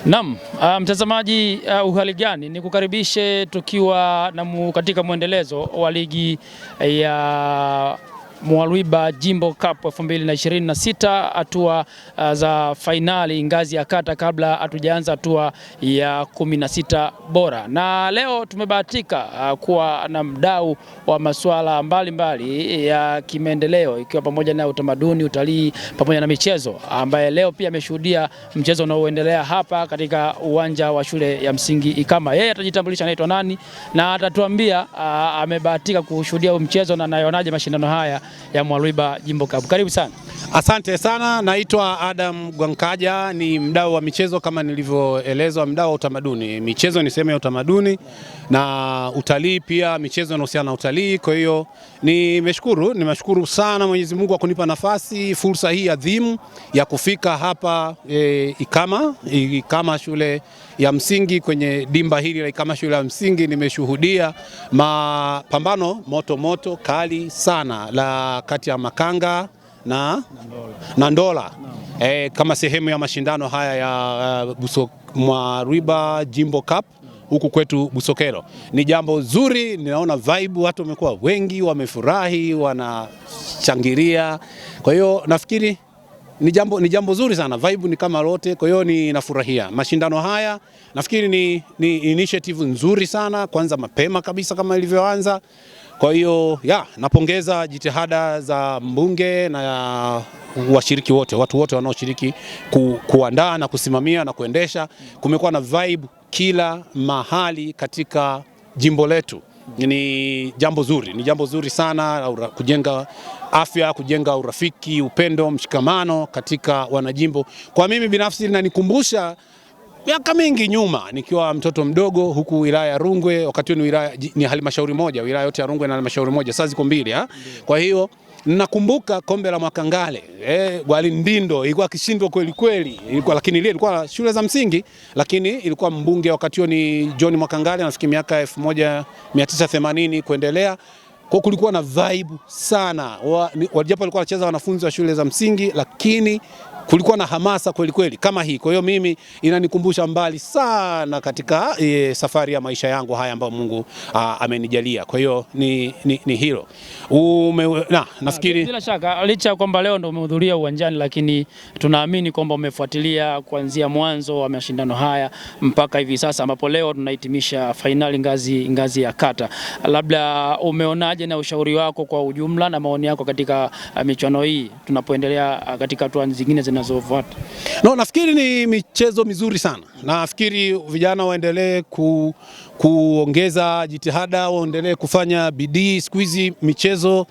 Naam, mtazamaji, uhali gani? Nikukaribishe tukiwa katika mwendelezo wa ligi ya Mwarwiba Jimbo Cup 2026 hatua za fainali ngazi ya kata, kabla hatujaanza hatua ya 16 bora. Na leo tumebahatika kuwa na mdau wa masuala mbalimbali ya kimaendeleo, ikiwa pamoja na utamaduni, utalii pamoja na michezo, ambaye leo pia ameshuhudia mchezo unaoendelea hapa katika uwanja wa shule ya msingi Ikama. Yeye atajitambulisha anaitwa nani na atatuambia amebahatika kushuhudia mchezo na anayonaje mashindano haya ya Mwarwiba Jimbo Cup. Karibu sana. Asante sana, naitwa Adam Gwankaja, ni mdau wa michezo kama nilivyoelezwa, mdau wa utamaduni. Michezo ni sehemu ya utamaduni na utalii pia, michezo inahusiana na utalii. Kwa hiyo nimeshukuru sana Mwenyezi Mungu kwa kunipa nafasi, fursa hii adhimu ya kufika hapa Ikama shule ya msingi, kwenye dimba hili la Ikama shule ya msingi. Nimeshuhudia mapambano moto kali sana la kati ya Makanga na Ndola kama sehemu ya mashindano haya ya Mwarwiba Jimbo Cup huku kwetu Busokelo. Ni jambo zuri, ninaona vibe, watu wamekuwa wengi, wamefurahi, wanashangilia. Kwa hiyo nafikiri ni jambo zuri sana, vibe ni kama lote. Kwa hiyo ninafurahia mashindano haya. Nafikiri ni initiative nzuri sana, kwanza mapema kabisa kama ilivyoanza. Kwa hiyo napongeza jitihada za mbunge na washiriki wote, watu wote wanaoshiriki kuandaa na kusimamia na kuendesha. Kumekuwa na vibe kila mahali katika jimbo letu. Ni jambo zuri sana, kujenga afya, kujenga urafiki, upendo, mshikamano katika wanajimbo. Kwa mimi binafsi linanikumbusha miaka mingi nyuma nikiwa mtoto mdogo huku wilaya ya Rungwe, wakati ni halmashauri moja, wilaya yote ya Rungwe na halmashauri moja, sasa ziko mbili. Kwa hiyo ninakumbuka kombe la Mwakangale, Gwalindindo ilikuwa kishindo kweli, lakini ile ilikuwa shule za msingi, lakini ilikuwa mbunge wakati huo ni John Mwakangale, nafikiri miaka 1980 kuendelea. Kwa kulikuwa na vibe sana, japo walikuwa wanacheza wanafunzi wa shule za msingi, lakini kulikuwa na hamasa kweli kama hii. Kwa hiyo mimi inanikumbusha mbali sana katika safari ya maisha yangu haya ambayo Mungu amenijalia. Kwa hiyo ni hilo. Nafikiri bila shaka, licha kwamba leo ndio umehudhuria uwanjani, lakini tunaamini kwamba umefuatilia kuanzia mwanzo wa mashindano haya mpaka hivi sasa, ambapo leo tunahitimisha fainali ngazi ya kata. Labda umeonaje na ushauri wako kwa ujumla na maoni yako katika michuano hii tunapoendelea katika hatua zingine zinazofuata? Nafikiri ni michezo mizuri sana. Nafikiri vijana waendelee kuongeza jitihada, waendelee kufanya bidii. Siku hizi michezo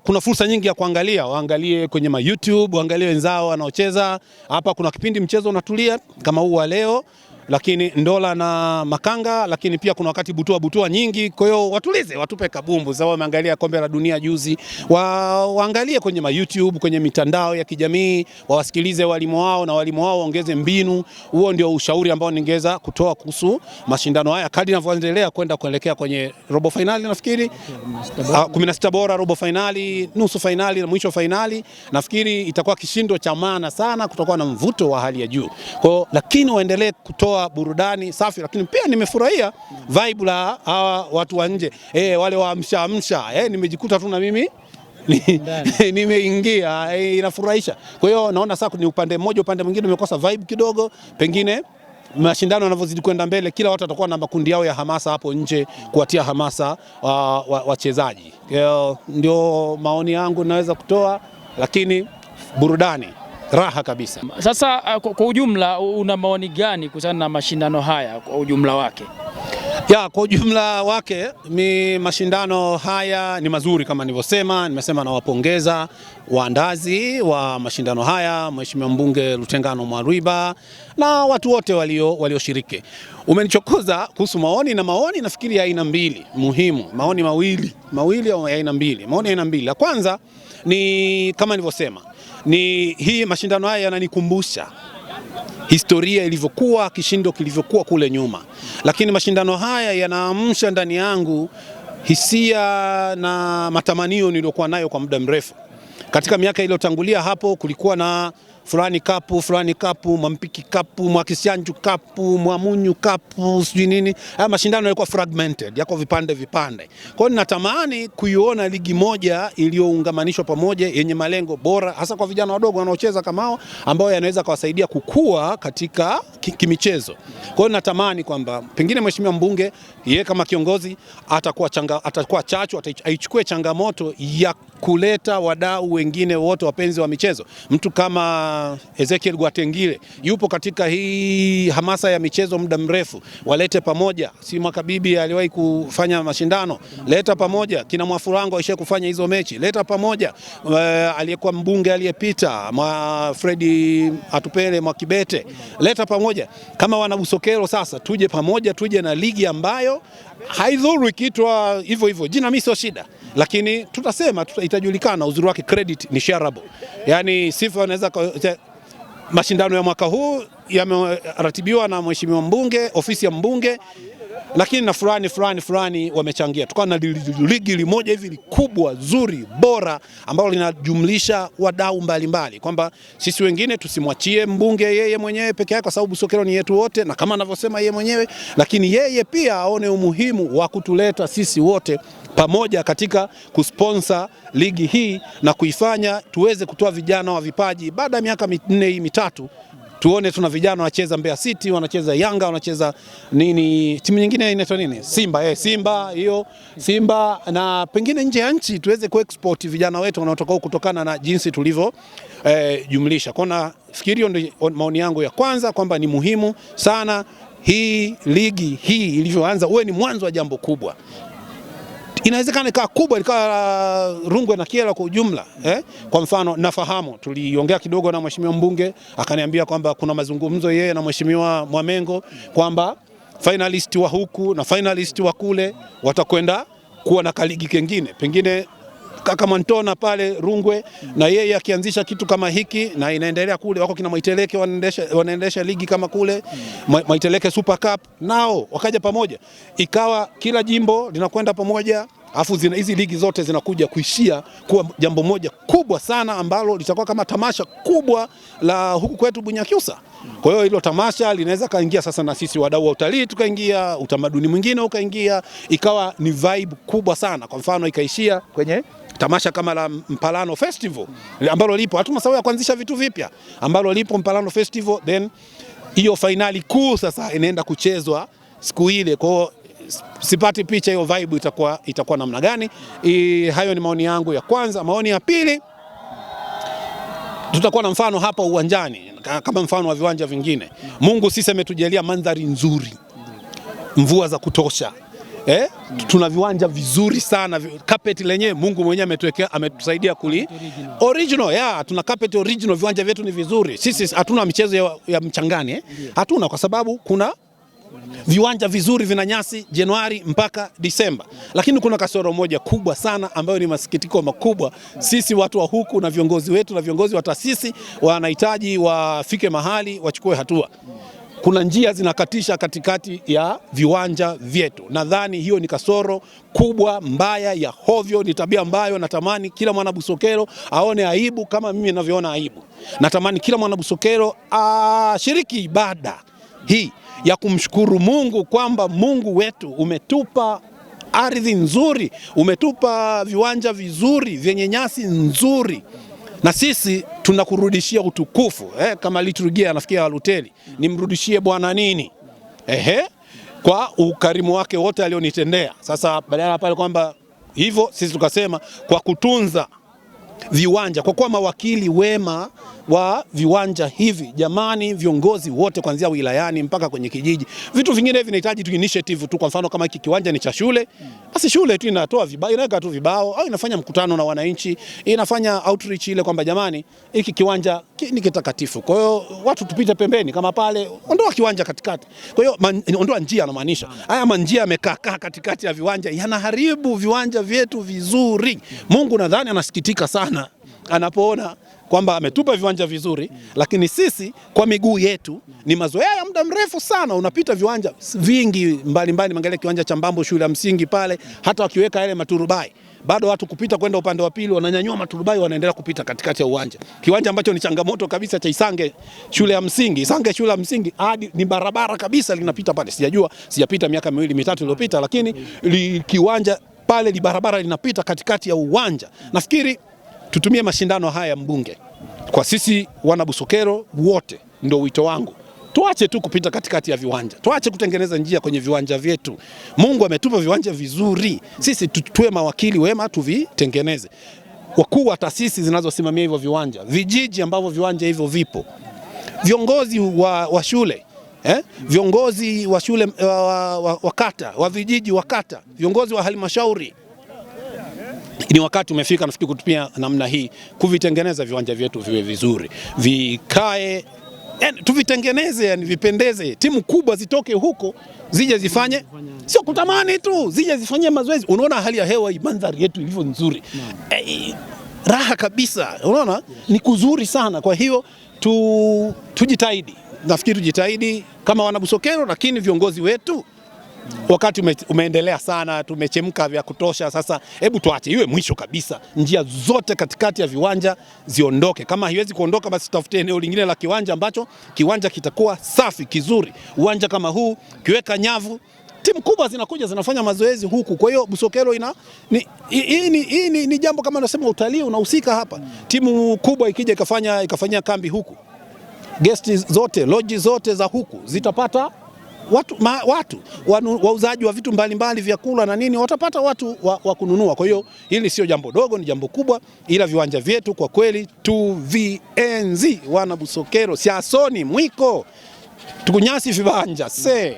kuna fursa nyingi ya kuangalia, waangalie kwenye YouTube, waangalie wenzao wanaocheza. Hapa kuna kipindi mchezo unatulia kama huu wa leo, lakini Ndola na Makanga, lakini pia kuna wakati butua nyingi. Kwa hiyo watulize, watupe kabumbu. Sawa, wameangalia kombe la dunia juzi, waangalie kwenye YouTube, kwenye mitandao ya kijamii, wawasikilize walimu wao na walimu wao waongeze mbinu. Huo ndio ushauri ambao ningeweza kutoa kuhusu mashindano haya kadri yanavyoendelea kuelekea kwenye robo finali. Nafikiri 16 bora, robo finali, nusu finali na mwisho finali. Nafikiri itakuwa kishindo cha maana sana, kutakuwa na mvuto wa hali ya juu. Kwa lakini waendelee kutoa burudani safi, lakini pia nimefurahia vibe la hawa watu wa nje, wale wa amsha, nimejikuta tu na mimi nimeingia, inafurahisha. Kwa hiyo naona sasa ni upande mmoja, upande mwingine umekosa vibe kidogo. Pengine mashindano yanavyozidi kwenda mbele, kila watu watakuwa na makundi yao ya hamasa hapo nje kuwatia hamasa wachezaji. Ndio maoni yangu naweza kutoa, lakini burudani raha kabisa. Sasa kwa ujumla una maoni gani kuhusiana na mashindano haya kwa ujumla wake? Kwa ujumla wake mashindano haya ni mazuri kama nilivyosema. Nimesema nawapongeza waandazi wa mashindano haya, Mheshimiwa Mbunge Lutengano Mwarwiba na watu wote walioshiriki. Umenichokoza kuhusu maoni, na maoni nafikiri ya aina mbili muhimu, maoni mawili ya aina mbili. Maoni ya aina mbili, la kwanza ni kama nilivyosema, ni hii mashindano haya yananikumbusha historia ilivyokuwa, kishindo kilivyokuwa kule nyuma. Lakini mashindano haya yanaamsha ndani yangu hisia na matamanio niliyokuwa nayo kwa muda mrefu. Katika miaka iliyotangulia hapo kulikuwa na fulani kapu, Mwampiki kapu, Mwakisianju kapu, Mwamunyu kapu, sijui nini. Haya mashindano yalikuwa fragmented, yako vipande. Kwa hiyo ninatamani kuiona ligi moja iliyoungamanishwa pamoja yenye malengo bora, hasa kwa vijana wadogo wanaocheza kama hao, ambao yanaweza kuwasaidia kukua katika kimichezo. Kwa hiyo natamani kwamba pengine mheshimiwa mbunge yeye kama kiongozi atakuwa chachu, aichukue changamoto ya kuleta wadau wengine wote wapenzi wa michezo. Mtu kama Ezekiel Gwatengile yupo katika hii hamasa ya michezo muda mrefu, walete pamoja. Si Mwakabibi aliwahi kufanya mashindano, leta pamoja. Kina Mwafurango aisha kufanya hizo mechi, leta pamoja. Aliyekuwa mbunge aliyepita Fredi Atupele Mwakibete, leta pamoja. Kama wana Busokelo sasa, tuje pamoja, tuje na ligi ambayo haidhuru ikiitwa hivyo. Jina mimi sio shida, lakini tutasema itajulikana, uzuri wake, credit ni shareable. Yani sifa anaweza, mashindano ya mwaka huu yameratibiwa na mheshimiwa mbunge, ofisi ya mbunge, lakini na fulani wamechangia. Tukawa na ligi moja hivi kubwa, zuri, bora, ambalo linajumlisha wadau mbalimbali, kwamba sisi wengine tusimwachie mbunge yeye mwenyewe peke yake, kwa sababu Busokelo ni yetu wote, na kama anavyosema yeye mwenyewe, lakini yeye pia aone umuhimu wa kutuleta sisi wote pamoja katika kusponsor ligi hii na kuifanya tuweze kutoa vijana wa vipaji. Baada ya miaka 4 mitatu tuone tuna vijana wanacheza Mbeya City, wanacheza Yanga, wanacheza nini, timu nyingine inaitwa nini, Simba, na pengine nje ya nchi tuweze kuexport vijana wetu wanaotoka kutokana na jinsi tulivyo jumlisha. Kwa na fikiri hiyo ndio maoni yangu ya kwanza, kwamba ni muhimu sana hii ligi hii ilivyoanza uwe ni mwanzo wa jambo kubwa. Inawezekana ikawa kubwa, ikawa Rungwe na Kyela kwa ujumla. Kwa mfano nafahamu tuliongea kidogo na mheshimiwa mbunge, akaniambia kwamba kuna mazungumzo yeye na mheshimiwa Mwamengo kwamba finalist wa huku na finalist wa kule watakwenda kuwa na kaligi kengine, pengine kaka Mantona pale Rungwe, na yeye akianzisha kitu kama hiki na inaendelea kule, wako kina Maiteleke wanaendesha ligi kama kule, Maiteleke Super Cup, nao wakaja pamoja, ikawa kila jimbo linakwenda pamoja, afu hizi ligi zote zinakuja kuishia kuwa jambo moja kubwa sana, ambalo litakuwa kama tamasha kubwa la huku kwetu Bunyakyusa. Kwa hiyo hilo tamasha linaweza kaingia sasa na sisi wadau wa utalii tukaingia, utamaduni mwingine ukaingia, ikawa ni vibe kubwa sana. Kwa mfano ikaishia kwenye tamasha kama la Mpalano Festival ambalo lipo, hatuna sababu ya kuanzisha vitu vipya, ambalo lipo Mpalano Festival, then hiyo finali kuu sasa inaenda kuchezwa siku ile. Kwa hiyo sipati picha hiyo vibe itakuwa namna gani. Hayo ni maoni yangu ya kwanza. Maoni ya pili, tutakuwa na mfano hapa uwanjani kama mfano wa viwanja vingine. Mungu sisi ametujalia mandhari nzuri, mvua za kutosha. Tuna viwanja vizuri sana, carpet lenyewe Mungu mwenyewe ametuwekea, ametusaidia original. Tuna carpet original, viwanja vyetu ni vizuri. Sisi hatuna michezo ya mchangani, hatuna, kwa sababu kuna viwanja vizuri, vina nyasi Januari mpaka Disemba. Lakini kuna kasoro moja kubwa sana ambayo ni masikitiko makubwa. Sisi watu wa huku na viongozi wetu na viongozi wa taasisi wanahitaji wafike mahali wachukue hatua. Kuna njia zinakatisha katikati ya viwanja vyetu. Nadhani hiyo ni kasoro kubwa, mbaya, ya hovyo, ni tabia ambayo natamani kila mwana Busokelo aone aibu kama mimi ninavyoona aibu. Natamani kila mwana Busokelo ashiriki ibada hii ya kumshukuru Mungu kwamba Mungu wetu umetupa ardhi nzuri, umetupa viwanja vizuri vyenye nyasi nzuri, na sisi tunakurudishia utukufu. Kama liturujia nafikia Waluteli, nimrudishie Bwana nini? Kwa ukarimu wake wote alionitendea. Sasa badala pale kwamba hivyo, sisi tukasema kwa kutunza viwanja, kwa kuwa mawakili wema wa viwanja hivi, jamani, viongozi wote kuanzia wilayani mpaka kwenye kijiji, vitu vingine vinahitaji tu initiative tu. Kwa mfano kama hiki kiwanja ni cha shule, basi shule tu inatoa vibao, inaweka tu vibao, au inafanya mkutano na wananchi, inafanya outreach ile kwamba jamani, hiki kiwanja ni kitakatifu. Kwa hiyo watu tupite pembeni, kama pale ondoa kiwanja katikati. Kwa hiyo ondoa njia, anamaanisha haya manjia yamekaa katikati ya viwanja yanaharibu viwanja vyetu vizuri. Mungu nadhani anasikitika sana anapoona kwamba ametupa viwanja vizuri, lakini sisi kwa miguu yetu ni mazoea ya muda mrefu sana. Unapita viwanja vingi mbalimbali, mangalia kiwanja cha Mbambo shule ya msingi pale, hata wakiweka yale maturubai bado watu kupita kwenda upande wa pili wananyanyua maturubai wanaendelea kupita katikati ya uwanja. Kiwanja ambacho ni changamoto kabisa cha Isange shule ya msingi. Isange shule ya msingi hadi ni barabara kabisa linapita pale. Sijapita miaka 2-3 iliyopita, lakini kiwanja pale ni barabara linapita katikati ya uwanja. Nafikiri tutumie mashindano haya mbunge. Kwa sisi wana Busokelo wote ndio wito wangu. Tuache tu kupita katikati ya viwanja. Tuache kutengeneza njia kwenye viwanja vyetu. Mungu ametupa viwanja vizuri. Sisi tuwe mawakili wema tuvitengeneze. Wakuu wa taasisi zinazosimamia hivyo viwanja, vijiji ambavyo viwanja hivyo vipo, viongozi wa shule, viongozi wa shule wa kata, wa vijiji wa kata, viongozi wa halmashauri. Ni wakati umefika nafikiri kutupia namna hii kuvitengeneza viwanja vyetu viwe vizuri. Vikae tuvitengeneze, yani vipendeze. Timu kubwa zitoke huko zije zifanye, sio kutamani tu, zije zifanye mazoezi. Unaona hali ya hewa, mandhari yetu ilivyo nzuri, raha kabisa. Unaona ni kuzuri sana. Kwa hiyo tujitahidi, nafikiri tujitahidi kama wana Busokelo, lakini viongozi wetu wakati umeendelea sana, tumechemka vya kutosha. Sasa hebu tuache iwe mwisho kabisa, njia zote katikati ya viwanja ziondoke. Kama haiwezi kuondoka, basi tutafute eneo lingine la kiwanja ambacho kiwanja kitakuwa safi kizuri. Uwanja kama huu kiweka nyavu, timu kubwa zinakuja zinafanya mazoezi huku. Kwa hiyo Busokelo ni jambo kama nasema, utalii unahusika hapa. Timu kubwa ikija ikafanya kambi huku, guest zote, lodge zote za huku zitapata watu wauzaji wa vitu mbalimbali, vyakula na nini, watapata watu wa kununua. Kwa hiyo hili sio jambo dogo, ni jambo kubwa, ila viwanja vyetu kwa kweli tuvienzi. Wana Busokelo, siasoni mwiko tukunyasi viwanja se.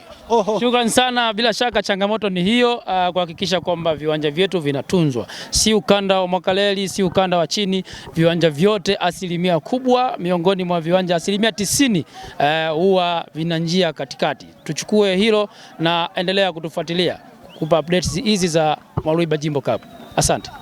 Shukrani sana. Bila shaka changamoto ni hiyo, kuhakikisha kwamba viwanja vyetu vinatunzwa, si ukanda wa Mwakaleli, si ukanda wa chini, viwanja vyote asilimia kubwa, miongoni mwa viwanja asilimia 90 huwa vina njia katikati. Tuchukue hilo na endelea kutufuatilia kupa updates hizi za Mwaluiba Jimbo Cup. Asante.